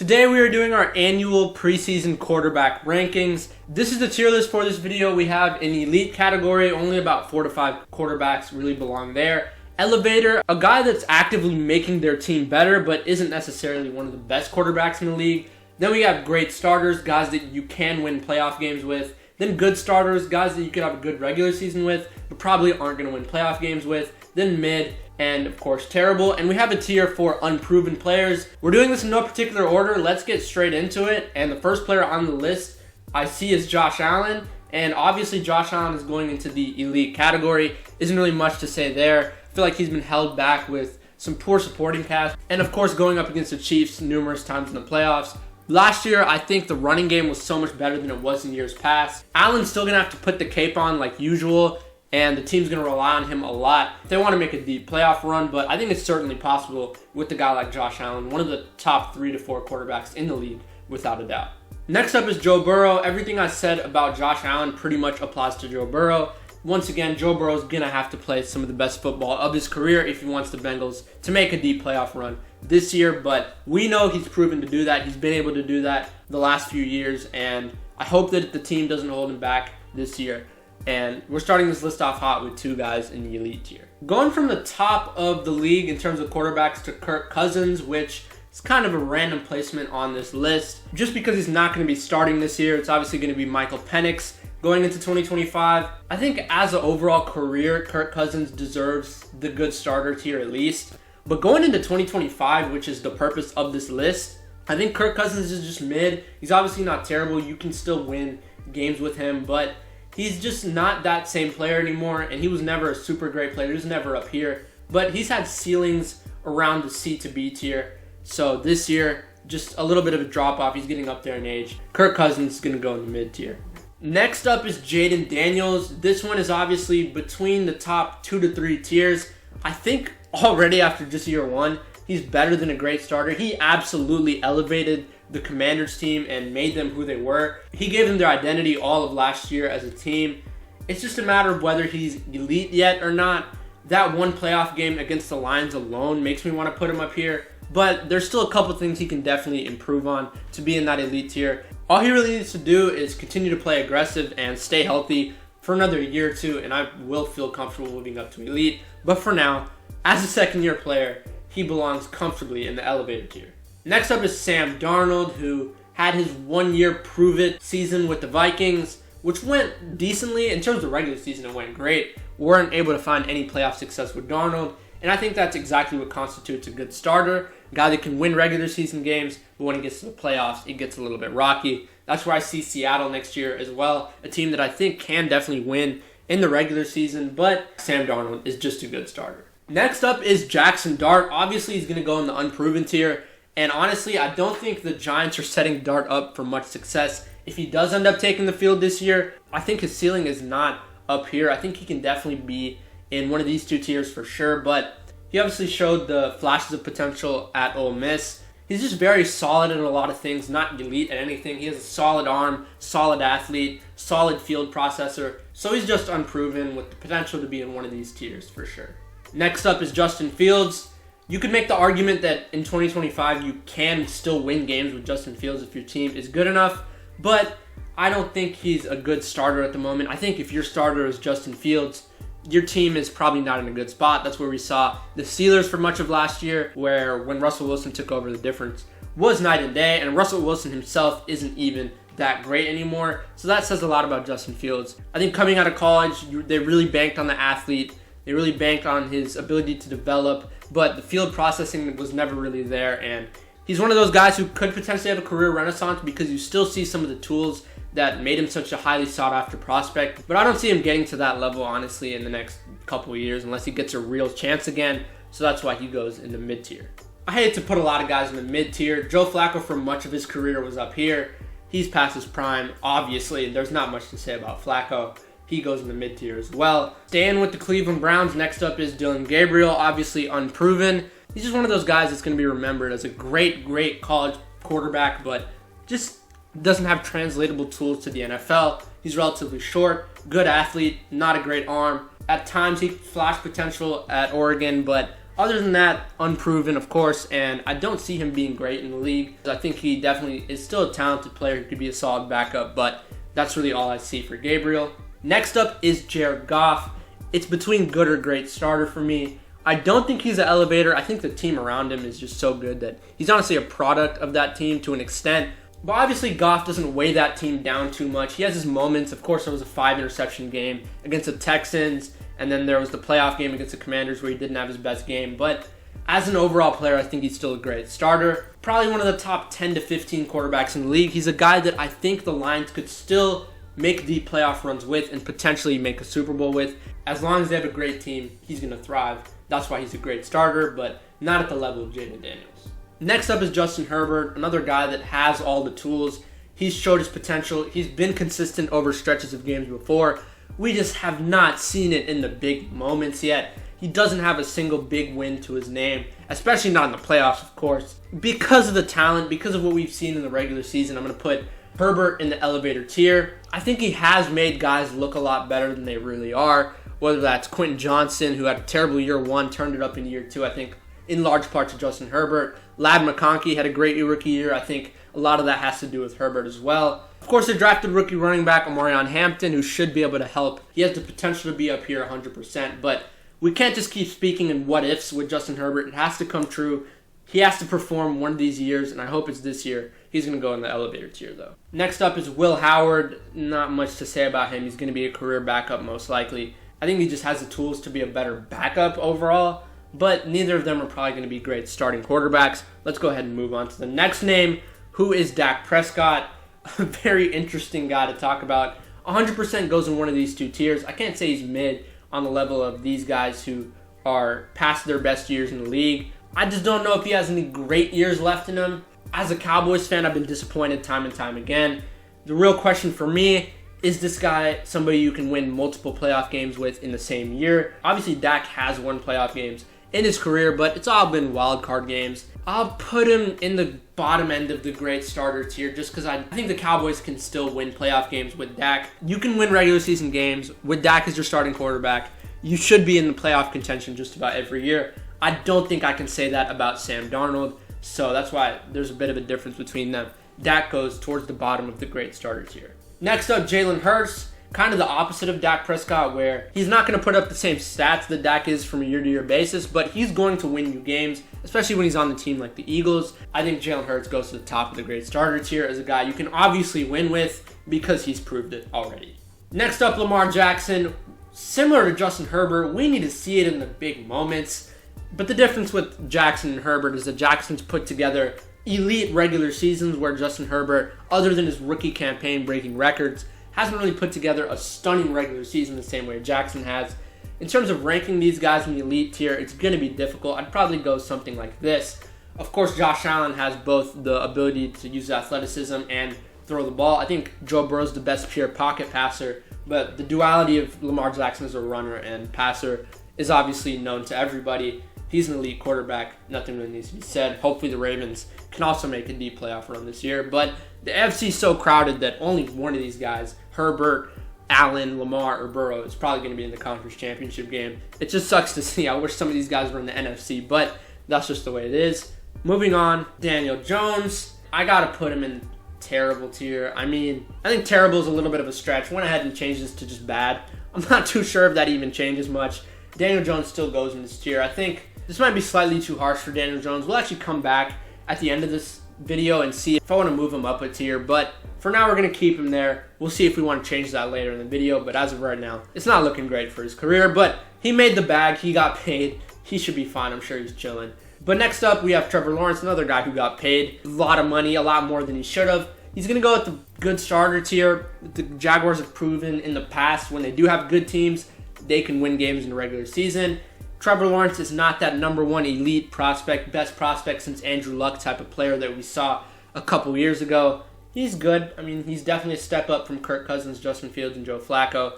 Today we are doing our annual preseason quarterback rankings. This is the tier list for this video. We have an elite category, only about 4 to 5 quarterbacks really belong there. Elevator, a guy that's actively making their team better but isn't necessarily one of the best quarterbacks in the league. Then we have great starters, guys that you can win playoff games with. Then good starters, guys that you could have a good regular season with but probably aren't going to win playoff games with. Then mid, and of course terrible. And we have a tier for unproven players. We're doing this in no particular order. Let's get straight into it. And the first player on the list I see is Josh Allen. And obviously Josh Allen is going into the elite category. Isn't really much to say there. I feel like he's been held back with some poor supporting cast. And of course going up against the Chiefs numerous times in the playoffs. Last year, I think the running game was so much better than it was in years past. Allen's still going to have to put the cape on like usual, and the team's going to rely on him a lot if they want to make a deep playoff run, but I think it's certainly possible with a guy like Josh Allen, one of the top 3 to 4 quarterbacks in the league, without a doubt. Next up is Joe Burrow. Everything I said about Josh Allen pretty much applies to Joe Burrow. Once again, Joe Burrow's going to have to play some of the best football of his career if he wants the Bengals to make a deep playoff run this year, but we know he's proven to do that. He's been able to do that the last few years, and I hope that the team doesn't hold him back this year. And we're starting this list off hot with 2 guys in the elite tier. Going from the top of the league in terms of quarterbacks to Kirk Cousins, which is kind of a random placement on this list. Just because he's not going to be starting this year, it's obviously going to be Michael Pennix going into 2025. I think as an overall career, Kirk Cousins deserves the good starter tier at least. But going into 2025, which is the purpose of this list, I think Kirk Cousins is just mid. He's obviously not terrible. You can still win games with him, but he's just not that same player anymore, and he was never a super great player. He was never up here, but he's had ceilings around the C to B tier. So this year, just a little bit of a drop off. He's getting up there in age. Kirk Cousins is going to go in the mid tier. Next up is Jaden Daniels. This one is obviously between the top 2 to 3 tiers. I think already after just year 1, he's better than a great starter. He absolutely elevated the Commanders team and made them who they were. He gave them their identity all of last year as a team. It's just a matter of whether he's elite yet or not. That one playoff game against the Lions alone makes me want to put him up here, but there's still a couple things he can definitely improve on to be in that elite tier. All he really needs to do is continue to play aggressive and stay healthy for another year or 2, and I will feel comfortable moving up to elite. But for now, as a second-year player, he belongs comfortably in the elevator tier. Next up is Sam Darnold, who had his 1-year prove-it season with the Vikings, which went decently. In terms of regular season, it went great. Weren't able to find any playoff success with Darnold, and I think that's exactly what constitutes a good starter. A guy that can win regular season games, but when it gets to the playoffs, it gets a little bit rocky. That's where I see Seattle next year as well, a team that I think can definitely win in the regular season, but Sam Darnold is just a good starter. Next up is Jackson Dart. Obviously, he's going to go in the unproven tier. And honestly, I don't think the Giants are setting Dart up for much success. If he does end up taking the field this year, I think his ceiling is not up here. I think he can definitely be in one of these 2 tiers for sure. But he obviously showed the flashes of potential at Ole Miss. He's just very solid at a lot of things, not elite at anything. He has a solid arm, solid athlete, solid field processor. So he's just unproven with the potential to be in one of these tiers for sure. Next up is Justin Fields. You could make the argument that in 2025 you can still win games with Justin Fields if your team is good enough, but I don't think he's a good starter at the moment. I think if your starter is Justin Fields, your team is probably not in a good spot. That's where we saw the Steelers for much of last year, where when Russell Wilson took over, the difference was night and day, and Russell Wilson himself isn't even that great anymore. So that says a lot about Justin Fields. I think coming out of college, they really banked on the athlete. They really banked on his ability to develop, but the field processing was never really there, and he's one of those guys who could potentially have a career renaissance because you still see some of the tools that made him such a highly sought-after prospect, but I don't see him getting to that level, honestly, in the next couple of years unless he gets a real chance again, so that's why he goes in the mid-tier. I hate to put a lot of guys in the mid-tier. Joe Flacco for much of his career was up here. He's past his prime, obviously. There's not much to say about Flacco. He goes in the mid-tier as well. Staying with the Cleveland Browns, next up is Dylan Gabriel, obviously unproven. He's just one of those guys that's going to be remembered as a great college quarterback, but just doesn't have translatable tools to the NFL. He's relatively short, good athlete, not a great arm. At times he flashed potential at Oregon, but Other than that, unproven, of course, and I don't see him being great in the league. I think he definitely is still a talented player who could be a solid backup, but that's really all I see for Gabriel. Next up is Jared Goff. It's between good or great starter for me. I don't think he's an elevator. I think the team around him is just so good that he's honestly a product of that team to an extent. But obviously Goff doesn't weigh that team down too much. He has his moments. Of course, there was a 5-interception game against the Texans, and then there was the playoff game against the Commanders where he didn't have his best game. But as an overall player, I think he's still a great starter. Probably one of the top 10 to 15 quarterbacks in the league. He's a guy that I think the Lions could still make deep playoff runs with and potentially make a Super Bowl with. As long as they have a great team, he's going to thrive. That's why he's a great starter, but not at the level of Jaden Daniels. Next up is Justin Herbert, another guy that has all the tools. He's showed his potential. He's been consistent over stretches of games before. We just have not seen it in the big moments yet. He doesn't have a single big win to his name, especially not in the playoffs, of course. Because of the talent, because of what we've seen in the regular season, I'm going to put Herbert in the elevator tier. I think he has made guys look a lot better than they really are, whether that's Quentin Johnson, who had a terrible year one, turned it up in year two, I think, in large part to Justin Herbert. Ladd McConkey had a great rookie year. I think a lot of that has to do with Herbert as well. Of course, they drafted rookie running back Omarion Hampton, who should be able to help. He has the potential to be up here 100%, but we can't just keep speaking in what-ifs with Justin Herbert. It has to come true. He has to perform one of these years, and I hope it's this year. He's going to go in the elevator tier, though. Next up is Will Howard. Not much to say about him. He's going to be a career backup, most likely. I think he just has the tools to be a better backup overall, but neither of them are probably going to be great starting quarterbacks. Let's go ahead and move on to the next name, who is Dak Prescott. A very interesting guy to talk about. 100% goes in one of these two tiers. I can't say he's mid on the level of these guys who are past their best years in the league. I just don't know if he has any great years left in him. As a Cowboys fan, I've been disappointed time and time again. The real question for me, is this guy somebody you can win multiple playoff games with in the same year? Obviously, Dak has won playoff games in his career, but it's all been wild card games. I'll put him in the bottom end of the great starter tier just because I think the Cowboys can still win playoff games with Dak. You can win regular season games with Dak as your starting quarterback. You should be in the playoff contention just about every year. I don't think I can say that about Sam Darnold, so that's why there's a bit of a difference between them. Dak goes towards the bottom of the great starter tier. Next up, Jalen Hurts. Kind of the opposite of Dak Prescott, where he's not going to put up the same stats that Dak is from a year-to-year basis, but he's going to win you games, especially when he's on the team like the Eagles. I think Jalen Hurts goes to the top of the great starter tier as a guy you can obviously win with because he's proved it already. Next up, Lamar Jackson. Similar to Justin Herbert, we need to see it in the big moments, but the difference with Jackson and Herbert is that Jackson's put together elite regular seasons where Justin Herbert, other than his rookie campaign breaking records, hasn't really put together a stunning regular season the same way Jackson has. In terms of ranking these guys in the elite tier, it's going to be difficult. I'd probably go something like this. Of course, Josh Allen has both the ability to use athleticism and throw the ball. I think Joe Burrow's the best pure pocket passer, but the duality of Lamar Jackson as a runner and passer is obviously known to everybody. He's an elite quarterback. Nothing really needs to be said. Hopefully the Ravens can also make a deep playoff run this year, but the AFC is so crowded that only one of these guys, Herbert, Allen, Lamar, or Burrow, is probably going to be in the conference championship game. It just sucks to see. I wish some of these guys were in the NFC, but that's just the way it is. Moving on, Daniel Jones. I got to put him in terrible tier. I mean, I think terrible is a little bit of a stretch. Went ahead and changed this to just bad. I'm not too sure if that even changes much. Daniel Jones still goes in this tier. I think this might be slightly too harsh for Daniel Jones. We'll actually come back at the end of this video and see if I want to move him up a tier, but for now we're going to keep him there. We'll see if we want to change that later in the video, but as of right now, it's not looking great for his career, but he made the bag, he got paid, he should be fine, I'm sure he's chilling. But next up, we have Trevor Lawrence, another guy who got paid a lot of money, a lot more than he should have. He's going to go at the good starter tier. The Jaguars have proven in the past when they do have good teams, they can win games in the regular season. Trevor Lawrence is not that number one elite prospect, best prospect since Andrew Luck type of player that we saw a couple years ago. He's good. I mean, he's definitely a step up from Kirk Cousins, Justin Fields, and Joe Flacco.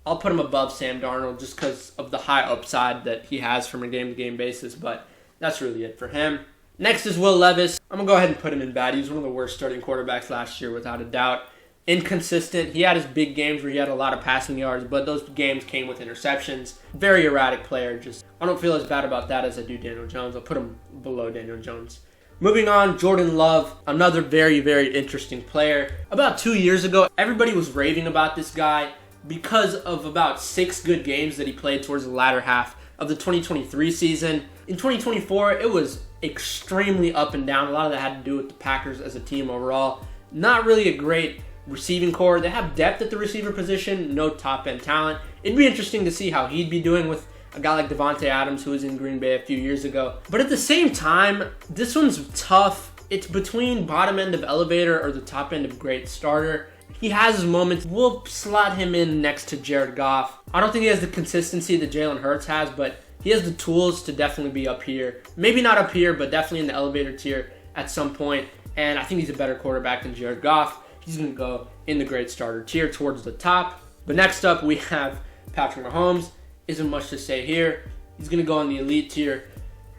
I'll put him above Sam Darnold just because of the high upside that he has from a game-to-game basis, but that's really it for him. Next is Will Levis. I'm going to go ahead and put him in bad. He was one of the worst starting quarterbacks last year without a doubt. inconsistent. He had his big games where he had a lot of passing yards, but those games came with interceptions. Very erratic player. I don't feel as bad about that as I do Daniel Jones. I'll put him below Daniel Jones. Moving on, Jordan Love, another very, very interesting player. About 2 years ago, everybody was raving about this guy because of about 6 good games that he played towards the latter half of the 2023 season. In 2024, it was extremely up and down. A lot of that had to do with the Packers as a team overall. Not really a great receiving core. They have depth at the receiver position, no top-end talent. It'd be interesting to see how he'd be doing with a guy like Devontae Adams, who was in Green Bay a few years ago. But at the same time, this one's tough. It's between bottom end of elevator or the top end of great starter. He has his moments. We'll slot him in next to Jared Goff. I don't think he has the consistency that Jalen Hurts has, but he has the tools to definitely be up here. Maybe not up here, but definitely in the elevator tier at some point. And I think he's a better quarterback than Jared Goff. He's going to go in the great starter tier towards the top. But next up, we have Patrick Mahomes. Isn't much to say here. He's going to go in the elite tier.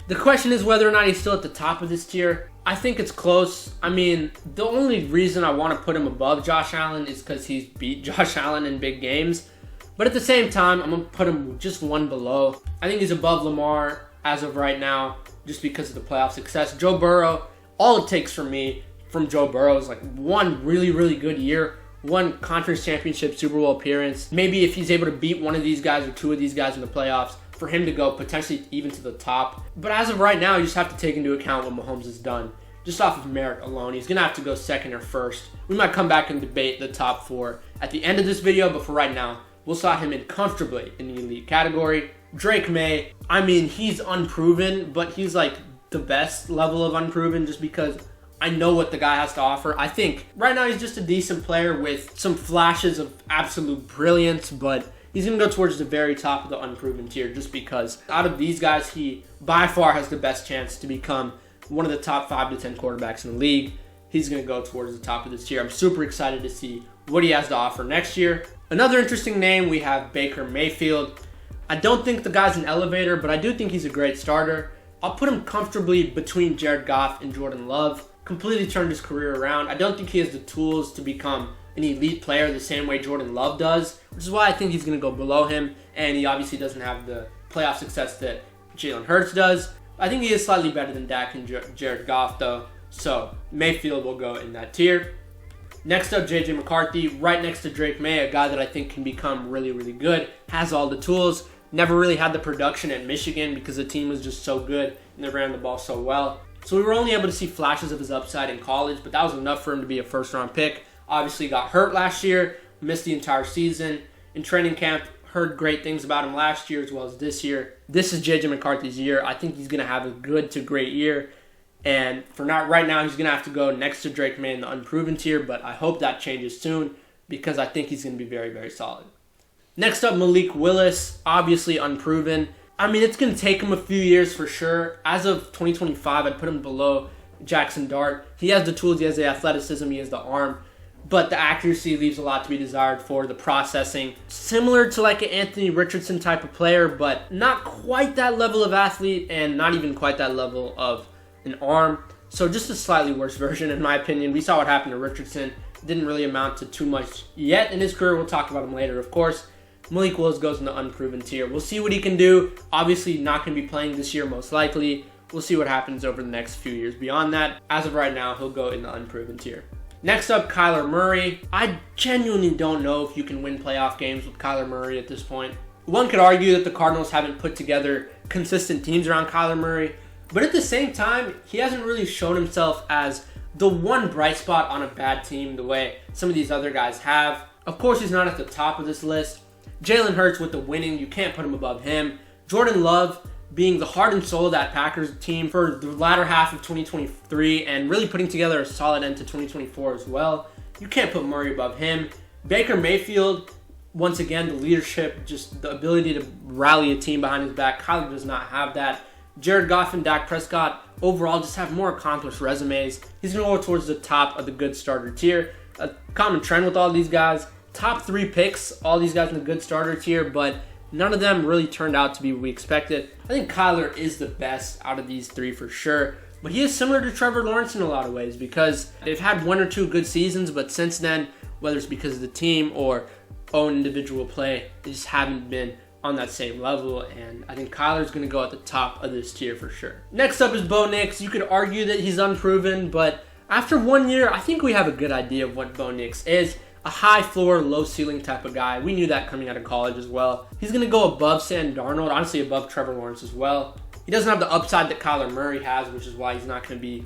The question is whether or not he's still at the top of this tier. I think it's close. I mean, the only reason I want to put him above Josh Allen is because he's beat Josh Allen in big games. But at the same time, I'm going to put him just one below. I think he's above Lamar as of right now just because of the playoff success. Joe Burrow, all it takes for me from Joe Burrow is like one really, really good year. One conference championship Super Bowl appearance. Maybe if he's able to beat one of these guys or two of these guys in the playoffs, for him to go potentially even to the top. But as of right now, you just have to take into account what Mahomes has done. Just off of merit alone, he's going to have to go second or first. We might come back and debate the top 4 at the end of this video, but for right now, we'll slot him in comfortably in the elite category. Drake May, I mean, he's unproven, but he's like the best level of unproven just because I know what the guy has to offer. I think right now he's just a decent player with some flashes of absolute brilliance, but he's going to go towards the very top of the unproven tier just because out of these guys, he by far has the best chance to become one of the top 5 to 10 quarterbacks in the league. He's going to go towards the top of this tier. I'm super excited to see what he has to offer next year. Another interesting name, we have Baker Mayfield. I don't think the guy's an elevator, but I do think he's a great starter. I'll put him comfortably between Jared Goff and Jordan Love. Completely turned his career around. I don't think he has the tools to become an elite player the same way Jordan Love does, which is why I think he's going to go below him, and he obviously doesn't have the playoff success that Jalen Hurts does. I think he is slightly better than Dak and Jared Goff, though, so Mayfield will go in that tier. Next up, J.J. McCarthy, right next to Drake May, a guy that I think can become really, really good, has all the tools, never really had the production at Michigan because the team was just so good and they ran the ball so well. So we were only able to see flashes of his upside in college, but that was enough for him to be a first-round pick. Obviously got hurt last year, missed the entire season. In training camp, heard great things about him last year as well as this year. This is J.J. McCarthy's year. I think he's going to have a good to great year. And for not right now, he's going to have to go next to Drake May in the unproven tier, but I hope that changes soon because I think he's going to be very, very solid. Next up, Malik Willis, obviously unproven. I mean, it's going to take him a few years for sure. As of 2025, I'd put him below Jackson Dart. He has the tools, he has the athleticism, he has the arm, but the accuracy leaves a lot to be desired for the processing. Similar to like an Anthony Richardson type of player, but not quite that level of athlete and not even quite that level of an arm. So just a slightly worse version in my opinion. We saw what happened to Richardson. Didn't really amount to too much yet in his career. We'll talk about him later, of course. Malik Willis goes in the unproven tier. We'll see what he can do. Obviously not going to be playing this year most likely. We'll see what happens over the next few years beyond that. As of right now, he'll go in the unproven tier. Next up, Kyler Murray. I genuinely don't know if you can win playoff games with Kyler Murray at this point. One could argue that the Cardinals haven't put together consistent teams around Kyler Murray, but at the same time, he hasn't really shown himself as the one bright spot on a bad team the way some of these other guys have. Of course, he's not at the top of this list. Jalen Hurts with the winning, you can't put him above him. Jordan Love being the heart and soul of that Packers team for the latter half of 2023 and really putting together a solid end to 2024 as well. You can't put Murray above him. Baker Mayfield, once again, the leadership, just the ability to rally a team behind his back. Kyler does not have that. Jared Goff and Dak Prescott overall just have more accomplished resumes. He's going to go towards the top of the good starter tier. A common trend with all these guys. Top 3 picks, all these guys in the good starter tier, but none of them really turned out to be what we expected. I think Kyler is the best out of these 3 for sure, but he is similar to Trevor Lawrence in a lot of ways because they've had 1 or 2 good seasons, but since then, whether it's because of the team or own individual play. They just haven't been on that same level, and I think Kyler's going to go at the top of this tier for sure. Next up is Bo Nix. You could argue that he's unproven, but after 1 year, I think we have a good idea of what Bo Nix is. A high floor, low ceiling type of guy. We knew that coming out of college as well. He's going to go above Sam Darnold, honestly above Trevor Lawrence as well. He doesn't have the upside that Kyler Murray has, which is why he's not going to be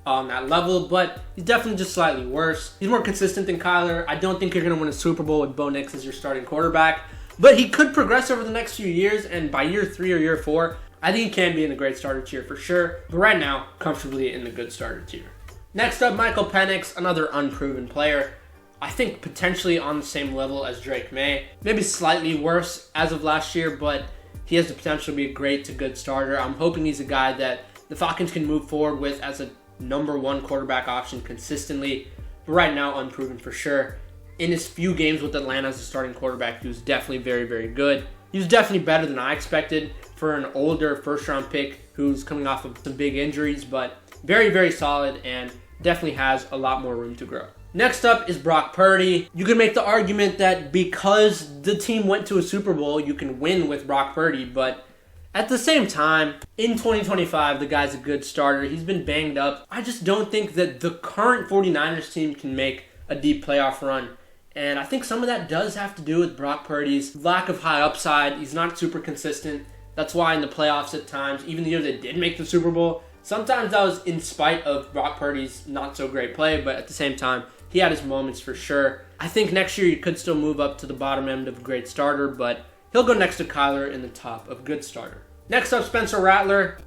on that level, but he's definitely just slightly worse. He's more consistent than Kyler. I don't think you're going to win a Super Bowl with Bo Nix as your starting quarterback, but he could progress over the next few years, and by year 3 or year 4, I think he can be in the great starter tier for sure, but right now, comfortably in the good starter tier. Next up, Michael Pennix, another unproven player. I think potentially on the same level as Drake May. Maybe slightly worse as of last year, but he has the potential to be a great to good starter. I'm hoping he's a guy that the Falcons can move forward with as a number 1 quarterback option consistently, but right now unproven for sure. In his few games with Atlanta as a starting quarterback, he was definitely very, very good. He was definitely better than I expected for an older first-round pick who's coming off of some big injuries, but very, very solid and definitely has a lot more room to grow. Next up is Brock Purdy. You could make the argument that because the team went to a Super Bowl, you can win with Brock Purdy, but at the same time, in 2025, the guy's a good starter. He's been banged up. I just don't think that the current 49ers team can make a deep playoff run. And I think some of that does have to do with Brock Purdy's lack of high upside. He's not super consistent. That's why in the playoffs at times, even the year they did make the Super Bowl, sometimes that was in spite of Brock Purdy's not so great play, but at the same time, he had his moments for sure. I think next year he could still move up to the bottom end of great starter, but he'll go next to Kyler in the top of good starter. Next up, Spencer Rattler.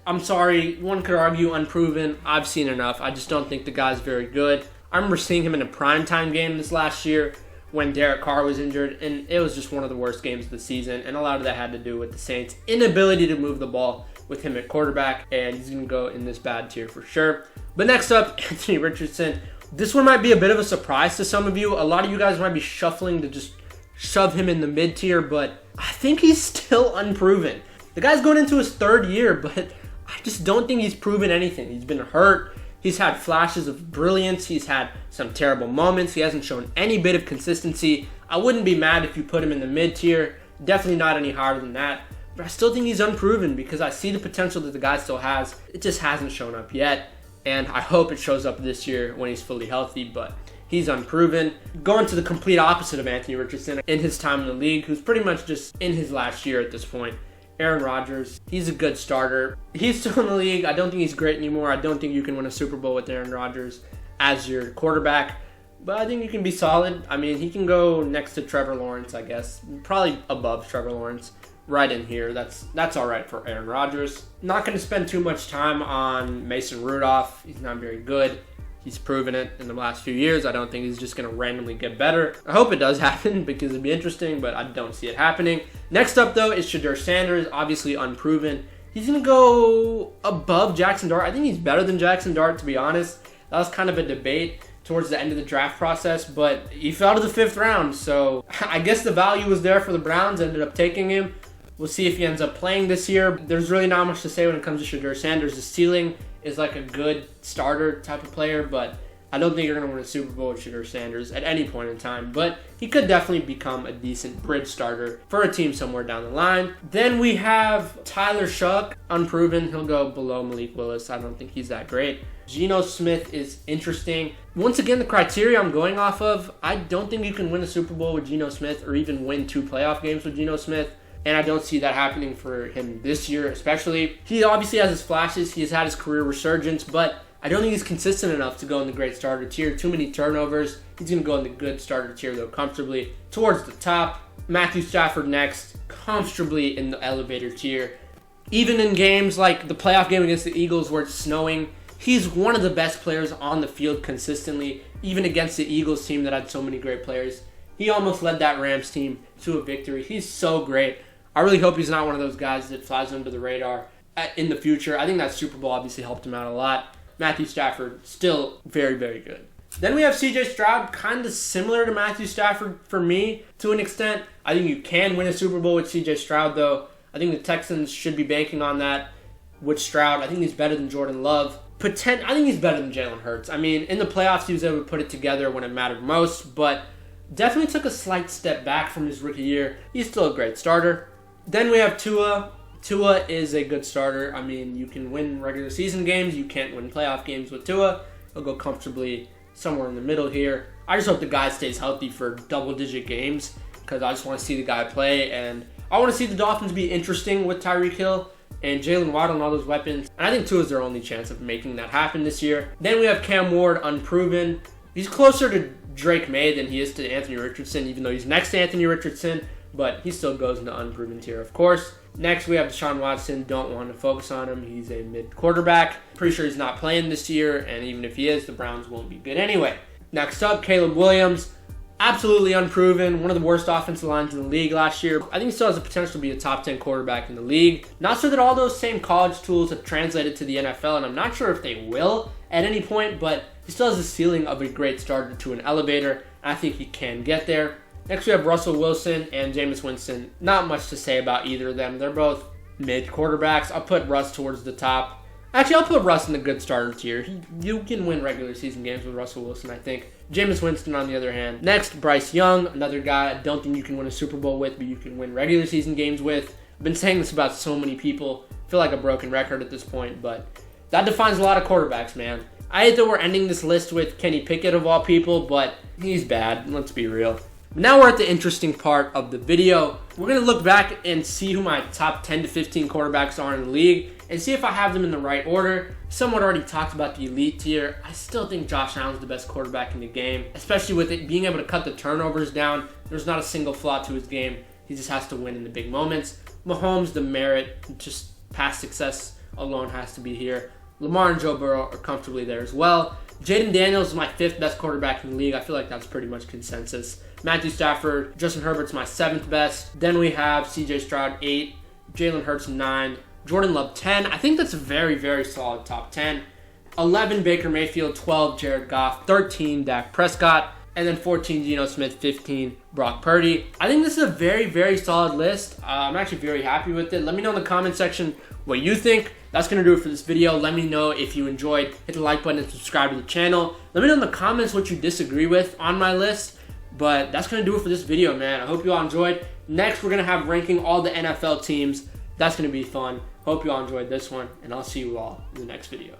I'm sorry, one could argue unproven. I've seen enough. I just don't think the guy's very good. I remember seeing him in a primetime game this last year when Derek Carr was injured, and it was just one of the worst games of the season, and a lot of that had to do with the Saints' inability to move the ball with him at quarterback, and he's going to go in this bad tier for sure. But next up, Anthony Richardson. This one might be a bit of a surprise to some of you. A lot of you guys might be shuffling to just shove him in the mid-tier, but I think he's still unproven. The guy's going into his 3rd year, but I just don't think he's proven anything. He's been hurt. He's had flashes of brilliance. He's had some terrible moments. He hasn't shown any bit of consistency. I wouldn't be mad if you put him in the mid-tier. Definitely not any higher than that. But I still think he's unproven because I see the potential that the guy still has. It just hasn't shown up yet. And I hope it shows up this year when he's fully healthy, but he's unproven. Going to the complete opposite of Anthony Richardson in his time in the league, who's pretty much just in his last year at this point. Aaron Rodgers, he's a good starter. He's still in the league. I don't think he's great anymore. I don't think you can win a Super Bowl with Aaron Rodgers as your quarterback, but I think you can be solid. I mean, he can go next to Trevor Lawrence, I guess. Probably above Trevor Lawrence. Right in here. That's all right for Aaron Rodgers. Not going to spend too much time on Mason Rudolph. He's not very good. He's proven it in the last few years. I don't think he's just going to randomly get better. I hope it does happen because it'd be interesting, but I don't see it happening. Next up, though, is Shedeur Sanders, obviously unproven. He's going to go above Jackson Dart. I think he's better than Jackson Dart, to be honest. That was kind of a debate towards the end of the draft process, but he fell to the 5th round, so I guess the value was there for the Browns, ended up taking him. We'll see if he ends up playing this year. There's really not much to say when it comes to Shedeur Sanders. The ceiling is like a good starter type of player, but I don't think you're going to win a Super Bowl with Shedeur Sanders at any point in time. But he could definitely become a decent bridge starter for a team somewhere down the line. Then we have Tyler Shuck, unproven. He'll go below Malik Willis. I don't think he's that great. Geno Smith is interesting. Once again, the criteria I'm going off of, I don't think you can win a Super Bowl with Geno Smith or even win 2 playoff games with Geno Smith. And I don't see that happening for him this year, especially. He obviously has his flashes. He's had his career resurgence, but I don't think he's consistent enough to go in the great starter tier. Too many turnovers. He's going to go in the good starter tier, though, comfortably towards the top. Matthew Stafford next, comfortably in the elevator tier. Even in games like the playoff game against the Eagles where it's snowing, he's one of the best players on the field consistently, even against the Eagles team that had so many great players. He almost led that Rams team to a victory. He's so great. I really hope he's not one of those guys that flies under the radar in the future. I think that Super Bowl obviously helped him out a lot. Matthew Stafford, still very, very good. Then we have C.J. Stroud, kind of similar to Matthew Stafford for me to an extent. I think you can win a Super Bowl with C.J. Stroud, though. I think the Texans should be banking on that with Stroud. I think he's better than Jordan Love. I think he's better than Jalen Hurts. I mean, in the playoffs, he was able to put it together when it mattered most, but definitely took a slight step back from his rookie year. He's still a great starter. Then we have Tua. Tua is a good starter. I mean, you can win regular season games. You can't win playoff games with Tua. He'll go comfortably somewhere in the middle here. I just hope the guy stays healthy for double-digit games because I just want to see the guy play, and I want to see the Dolphins be interesting with Tyreek Hill and Jalen Waddle and all those weapons. And I think Tua is their only chance of making that happen this year. Then we have Cam Ward, unproven. He's closer to Drake May than he is to Anthony Richardson, even though he's next to Anthony Richardson, but he still goes into unproven tier, of course. Next, we have Deshaun Watson. Don't want to focus on him. He's a mid-quarterback. Pretty sure he's not playing this year, and even if he is, the Browns won't be good anyway. Next up, Caleb Williams. Absolutely unproven. One of the worst offensive lines in the league last year. I think he still has the potential to be a top 10 quarterback in the league. Not sure that all those same college tools have translated to the NFL, and I'm not sure if they will at any point, but he still has the ceiling of a great starter to an elevator. I think he can get there. Next, we have Russell Wilson and Jameis Winston. Not much to say about either of them. They're both mid quarterbacks. I'll put Russ towards the top. Actually, I'll put Russ in the good starter tier. You can win regular season games with Russell Wilson, I think. Jameis Winston, on the other hand. Next, Bryce Young, another guy I don't think you can win a Super Bowl with, but you can win regular season games with. I've been saying this about so many people. I feel like a broken record at this point, but that defines a lot of quarterbacks, man. I hate that we're ending this list with Kenny Pickett of all people, but he's bad. Let's be real. Now we're at the interesting part of the video. We're going to look back and see who my top 10 to 15 quarterbacks are in the league and see if I have them in the right order. Someone already talked about the elite tier. I still think Josh Allen's the best quarterback in the game, especially with it being able to cut the turnovers down. There's not a single flaw to his game. He just has to win in the big moments. Mahomes, the merit, just past success alone has to be here. Lamar and Joe Burrow are comfortably there as well. Jaden Daniels is my 5th best quarterback in the league. I feel like that's pretty much consensus. Matthew Stafford, Justin Herbert's my 7th best. Then we have CJ Stroud, 8. Jalen Hurts, 9. Jordan Love, 10. I think that's a very, very solid top 10. 11, Baker Mayfield. 12, Jared Goff. 13, Dak Prescott. And then 14, Geno Smith. 15, Brock Purdy. I think this is a very, very solid list. I'm actually very happy with it. Let me know in the comment section what you think. That's going to do it for this video. Let me know if you enjoyed. Hit the like button and subscribe to the channel. Let me know in the comments what you disagree with on my list. But that's going to do it for this video, man. I hope you all enjoyed. Next, we're going to have ranking all the NFL teams. That's going to be fun. Hope you all enjoyed this one, and I'll see you all in the next video.